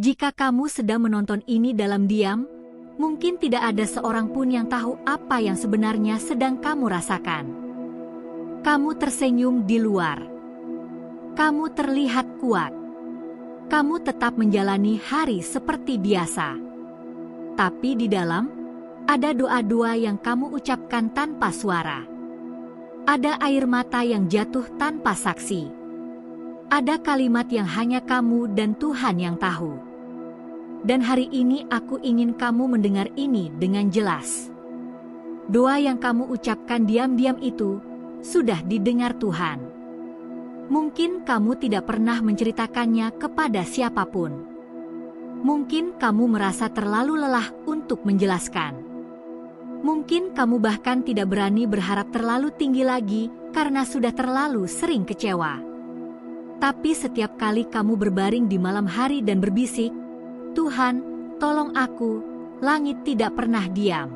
Jika kamu sedang menonton ini dalam diam, mungkin tidak ada seorang pun yang tahu apa yang sebenarnya sedang kamu rasakan. Kamu tersenyum di luar. Kamu terlihat kuat. Kamu tetap menjalani hari seperti biasa. Tapi di dalam, ada doa-doa yang kamu ucapkan tanpa suara. Ada air mata yang jatuh tanpa saksi. Ada kalimat yang hanya kamu dan Tuhan yang tahu. Dan hari ini aku ingin kamu mendengar ini dengan jelas. Doa yang kamu ucapkan diam-diam itu sudah didengar Tuhan. Mungkin kamu tidak pernah menceritakannya kepada siapapun. Mungkin kamu merasa terlalu lelah untuk menjelaskan. Mungkin kamu bahkan tidak berani berharap terlalu tinggi lagi karena sudah terlalu sering kecewa. Tapi setiap kali kamu berbaring di malam hari dan berbisik, "Tuhan, tolong aku," langit tidak pernah diam.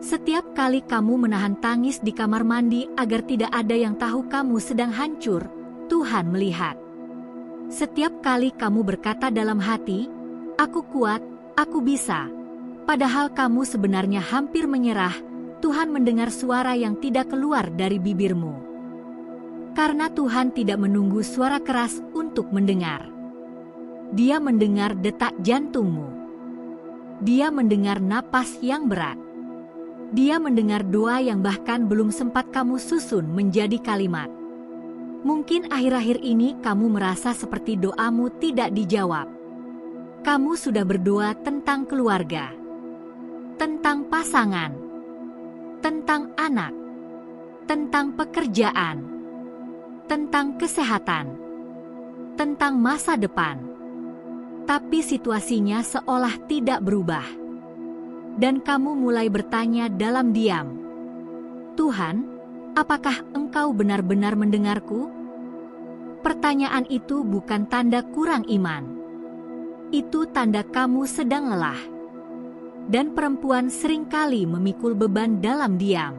Setiap kali kamu menahan tangis di kamar mandi agar tidak ada yang tahu kamu sedang hancur, Tuhan melihat. Setiap kali kamu berkata dalam hati, "Aku kuat, aku bisa," padahal kamu sebenarnya hampir menyerah, Tuhan mendengar suara yang tidak keluar dari bibirmu. Karena Tuhan tidak menunggu suara keras untuk mendengar. Dia mendengar detak jantungmu. Dia mendengar napas yang berat. Dia mendengar doa yang bahkan belum sempat kamu susun menjadi kalimat. Mungkin akhir-akhir ini kamu merasa seperti doamu tidak dijawab. Kamu sudah berdoa tentang keluarga, tentang pasangan, tentang anak, tentang pekerjaan, tentang kesehatan, tentang masa depan. Tapi situasinya seolah tidak berubah. Dan kamu mulai bertanya dalam diam, "Tuhan, apakah Engkau benar-benar mendengarku?" Pertanyaan itu bukan tanda kurang iman. Itu tanda kamu sedang lelah. Dan perempuan seringkali memikul beban dalam diam.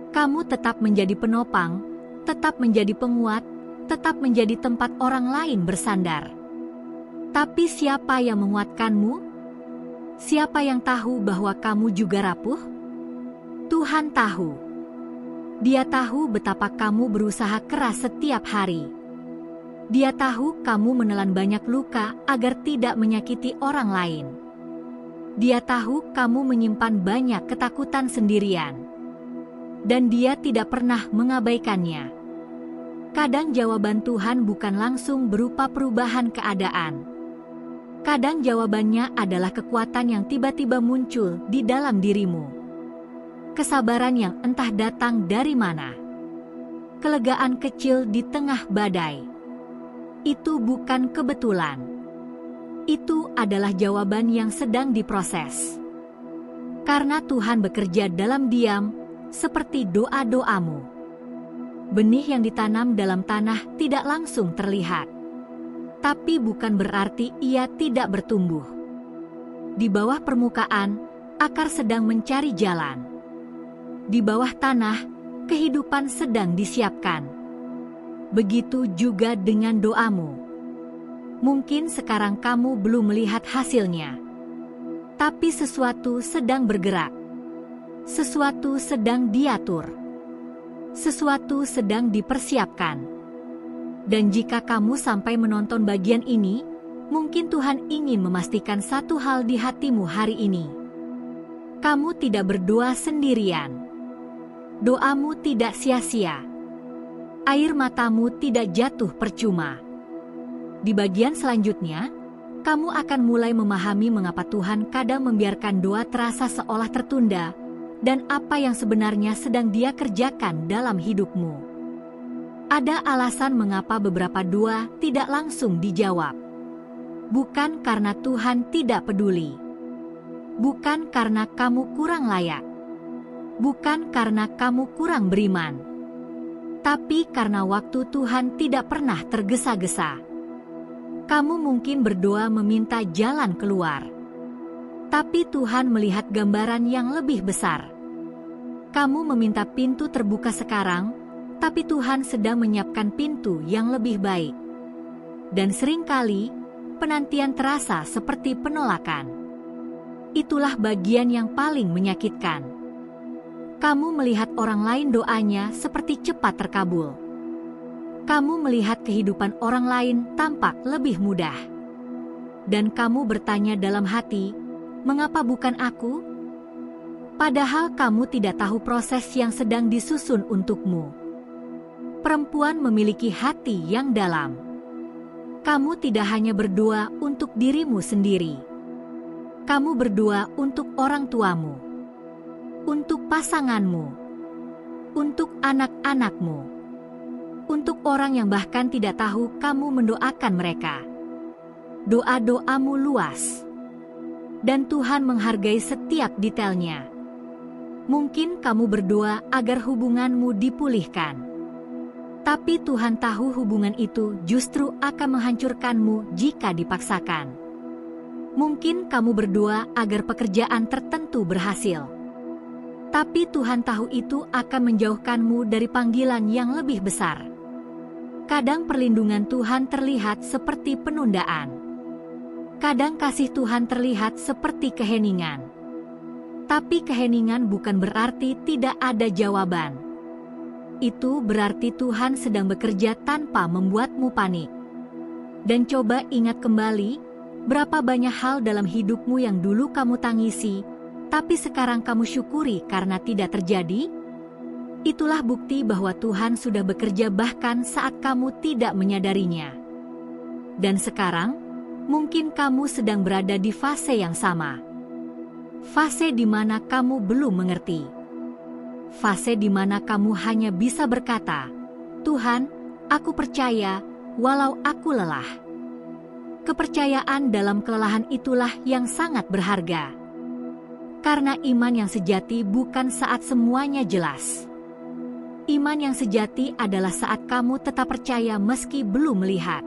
Kamu tetap menjadi penopang, tetap menjadi penguat, tetap menjadi tempat orang lain bersandar. Tapi siapa yang menguatkanmu? Siapa yang tahu bahwa kamu juga rapuh? Tuhan tahu. Dia tahu betapa kamu berusaha keras setiap hari. Dia tahu kamu menelan banyak luka agar tidak menyakiti orang lain. Dia tahu kamu menyimpan banyak ketakutan sendirian. Dan dia tidak pernah mengabaikannya. Kadang jawaban Tuhan bukan langsung berupa perubahan keadaan. Kadang jawabannya adalah kekuatan yang tiba-tiba muncul di dalam dirimu. Kesabaran yang entah datang dari mana. Kelegaan kecil di tengah badai. Itu bukan kebetulan. Itu adalah jawaban yang sedang diproses. Karena Tuhan bekerja dalam diam, seperti doa-doamu. Benih yang ditanam dalam tanah tidak langsung terlihat. Tapi bukan berarti ia tidak bertumbuh. Di bawah permukaan, akar sedang mencari jalan. Di bawah tanah, kehidupan sedang disiapkan. Begitu juga dengan doamu. Mungkin sekarang kamu belum melihat hasilnya. Tapi sesuatu sedang bergerak. Sesuatu sedang diatur. Sesuatu sedang dipersiapkan. Dan jika kamu sampai menonton bagian ini, mungkin Tuhan ingin memastikan satu hal di hatimu hari ini. Kamu tidak berdoa sendirian. Doamu tidak sia-sia. Air matamu tidak jatuh percuma. Di bagian selanjutnya, kamu akan mulai memahami mengapa Tuhan kadang membiarkan doa terasa seolah tertunda, dan apa yang sebenarnya sedang Dia kerjakan dalam hidupmu. Ada alasan mengapa beberapa doa tidak langsung dijawab. Bukan karena Tuhan tidak peduli. Bukan karena kamu kurang layak. Bukan karena kamu kurang beriman. Tapi karena waktu Tuhan tidak pernah tergesa-gesa. Kamu mungkin berdoa meminta jalan keluar. Tapi Tuhan melihat gambaran yang lebih besar. Kamu meminta pintu terbuka sekarang, tapi Tuhan sedang menyiapkan pintu yang lebih baik. Dan seringkali, penantian terasa seperti penolakan. Itulah bagian yang paling menyakitkan. Kamu melihat orang lain doanya seperti cepat terkabul. Kamu melihat kehidupan orang lain tampak lebih mudah. Dan kamu bertanya dalam hati, mengapa bukan aku? Padahal kamu tidak tahu proses yang sedang disusun untukmu. Perempuan memiliki hati yang dalam. Kamu tidak hanya berdoa untuk dirimu sendiri. Kamu berdoa untuk orang tuamu, untuk pasanganmu, untuk anak-anakmu, untuk orang yang bahkan tidak tahu kamu mendoakan mereka. Doa-doamu luas, dan Tuhan menghargai setiap detailnya. Mungkin kamu berdoa agar hubunganmu dipulihkan. Tapi Tuhan tahu hubungan itu justru akan menghancurkanmu jika dipaksakan. Mungkin kamu berdoa agar pekerjaan tertentu berhasil. Tapi Tuhan tahu itu akan menjauhkanmu dari panggilan yang lebih besar. Kadang perlindungan Tuhan terlihat seperti penundaan. Kadang kasih Tuhan terlihat seperti keheningan. Tapi keheningan bukan berarti tidak ada jawaban. Itu berarti Tuhan sedang bekerja tanpa membuatmu panik. Dan coba ingat kembali, berapa banyak hal dalam hidupmu yang dulu kamu tangisi, tapi sekarang kamu syukuri karena tidak terjadi? Itulah bukti bahwa Tuhan sudah bekerja bahkan saat kamu tidak menyadarinya. Dan sekarang, mungkin kamu sedang berada di fase yang sama. Fase di mana kamu belum mengerti. Fase di mana kamu hanya bisa berkata, Tuhan, aku percaya, walau aku lelah. Kepercayaan dalam kelelahan itulah yang sangat berharga. Karena iman yang sejati bukan saat semuanya jelas. Iman yang sejati adalah saat kamu tetap percaya meski belum melihat.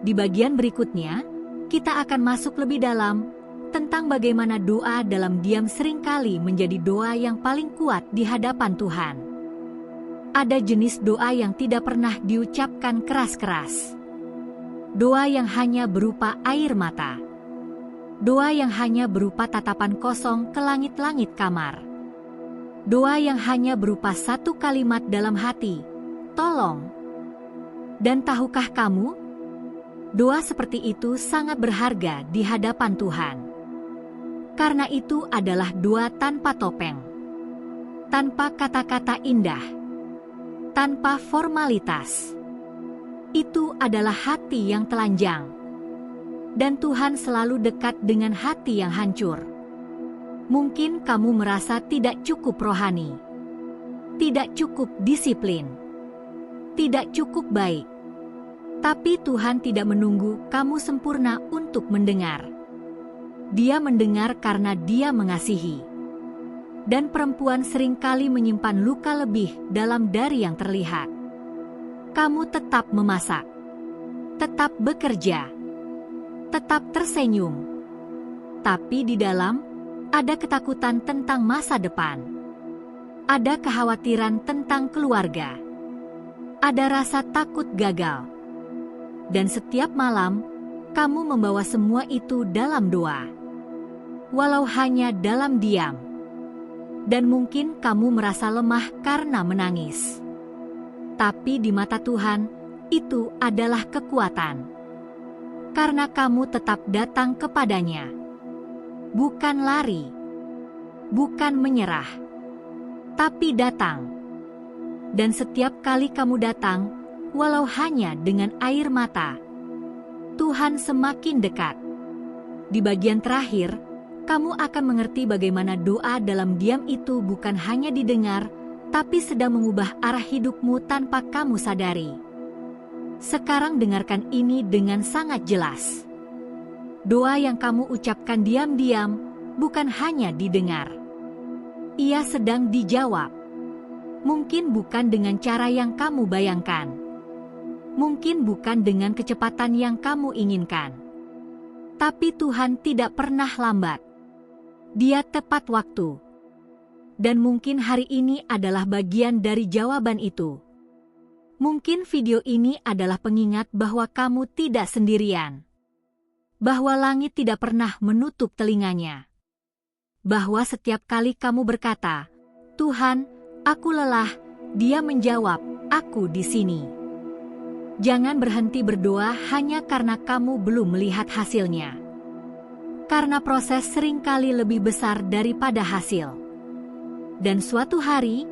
Di bagian berikutnya, kita akan masuk lebih dalam tentang bagaimana doa dalam diam seringkali menjadi doa yang paling kuat di hadapan Tuhan. Ada jenis doa yang tidak pernah diucapkan keras-keras. Doa yang hanya berupa air mata. Doa yang hanya berupa tatapan kosong ke langit-langit kamar. Doa yang hanya berupa satu kalimat dalam hati, tolong. Dan tahukah kamu, doa seperti itu sangat berharga di hadapan Tuhan. Karena itu adalah doa tanpa topeng, tanpa kata-kata indah, tanpa formalitas. Itu adalah hati yang telanjang. Dan Tuhan selalu dekat dengan hati yang hancur. Mungkin kamu merasa tidak cukup rohani, tidak cukup disiplin, tidak cukup baik. Tapi Tuhan tidak menunggu kamu sempurna untuk mendengar. Dia mendengar karena Dia mengasihi. Dan perempuan seringkali menyimpan luka lebih dalam dari yang terlihat. Kamu tetap memasak, tetap bekerja, tetap tersenyum. Tapi di dalam, ada ketakutan tentang masa depan. Ada kekhawatiran tentang keluarga. Ada rasa takut gagal. Dan setiap malam, kamu membawa semua itu dalam doa. Walau hanya dalam diam. Dan mungkin kamu merasa lemah karena menangis. Tapi di mata Tuhan, itu adalah kekuatan. Karena kamu tetap datang kepadanya. Bukan lari. Bukan menyerah. Tapi datang. Dan setiap kali kamu datang, walau hanya dengan air mata, Tuhan semakin dekat. Di bagian terakhir, kamu akan mengerti bagaimana doa dalam diam itu bukan hanya didengar, tapi sedang mengubah arah hidupmu tanpa kamu sadari. Sekarang dengarkan ini dengan sangat jelas. Doa yang kamu ucapkan diam-diam bukan hanya didengar. Ia sedang dijawab. Mungkin bukan dengan cara yang kamu bayangkan. Mungkin bukan dengan kecepatan yang kamu inginkan. Tapi Tuhan tidak pernah lambat. Dia tepat waktu. Dan mungkin hari ini adalah bagian dari jawaban itu. Mungkin video ini adalah pengingat bahwa kamu tidak sendirian. bahwa langit tidak pernah menutup telinganya, bahwa setiap kali kamu berkata, "Tuhan, aku lelah," Dia menjawab, "Aku di sini." Jangan berhenti berdoa hanya karena kamu belum melihat hasilnya. Karena proses seringkali lebih besar daripada hasil. Dan suatu hari,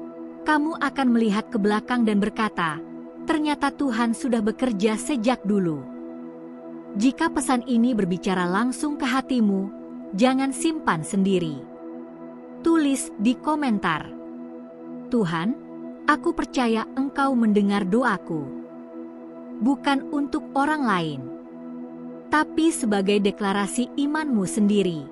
kamu akan melihat ke belakang dan berkata, "Ternyata Tuhan sudah bekerja sejak dulu." Jika pesan ini berbicara langsung ke hatimu, jangan simpan sendiri. Tulis di komentar, "Tuhan, aku percaya Engkau mendengar doaku." Bukan untuk orang lain, tapi sebagai deklarasi imanmu sendiri.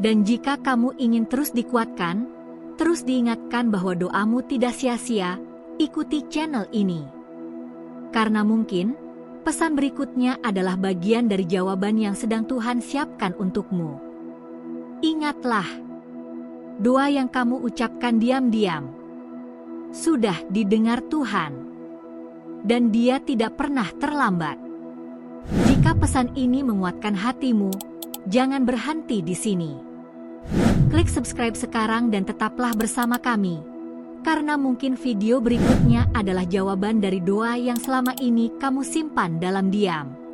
Dan jika kamu ingin terus dikuatkan, terus diingatkan bahwa doamu tidak sia-sia, ikuti channel ini. Karena mungkin, pesan berikutnya adalah bagian dari jawaban yang sedang Tuhan siapkan untukmu. Ingatlah, doa yang kamu ucapkan diam-diam sudah didengar Tuhan. Dan Dia tidak pernah terlambat. Jika pesan ini menguatkan hatimu, jangan berhenti di sini. Klik subscribe sekarang dan tetaplah bersama kami, karena mungkin video berikutnya adalah jawaban dari doa yang selama ini kamu simpan dalam diam.